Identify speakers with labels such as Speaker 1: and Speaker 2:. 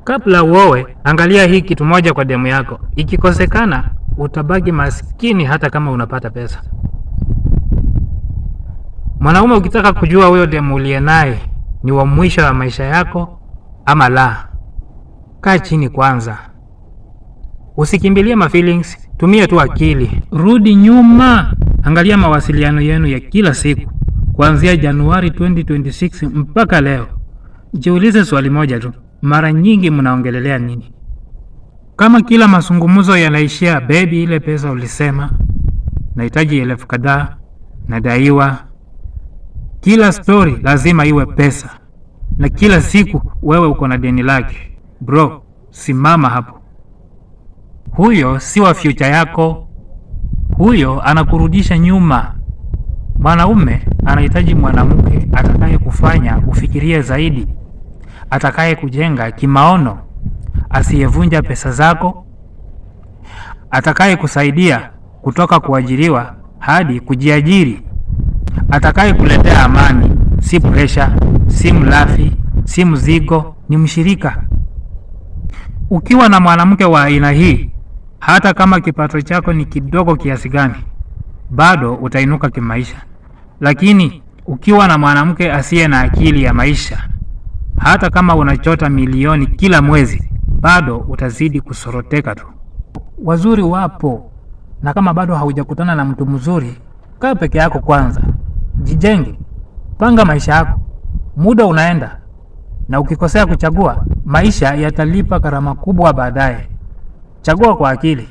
Speaker 1: Kabla uowe, angalia hii kitu moja kwa demu yako. Ikikosekana, utabaki maskini hata kama unapata pesa. Mwanaume, ukitaka kujua huyo demu uliye naye ni wa mwisho wa maisha yako ama la, kaa chini kwanza. Usikimbilie ma feelings, tumia tu akili. Rudi nyuma, angalia mawasiliano yenu ya kila siku kuanzia Januari 2026 mpaka leo. Jiulize swali moja tu, mara nyingi mnaongelelea nini? Kama kila mazungumzo yanaishia baby, ile pesa ulisema nahitaji 1000 kadhaa, nadaiwa, kila story lazima iwe pesa, na kila siku wewe uko na deni lake. Bro, simama hapo. Huyo si wa future yako, huyo anakurudisha nyuma. Mwanaume anahitaji mwanamke atakaye kufanya ufikirie zaidi, atakaye kujenga kimaono, asiyevunja pesa zako, atakaye kusaidia kutoka kuajiriwa hadi kujiajiri, atakaye kuletea amani, si pressure, si mlafi, si mzigo, ni mshirika. Ukiwa na mwanamke wa aina hii, hata kama kipato chako ni kidogo kiasi gani, bado utainuka kimaisha. Lakini ukiwa na mwanamke asiye na akili ya maisha, hata kama unachota milioni kila mwezi, bado utazidi kusoroteka tu. Wazuri wapo, na kama bado haujakutana na mtu mzuri, kaa peke yako kwanza. Jijenge, panga maisha yako. Muda unaenda, na ukikosea kuchagua, maisha yatalipa gharama kubwa baadaye. Chagua kwa akili.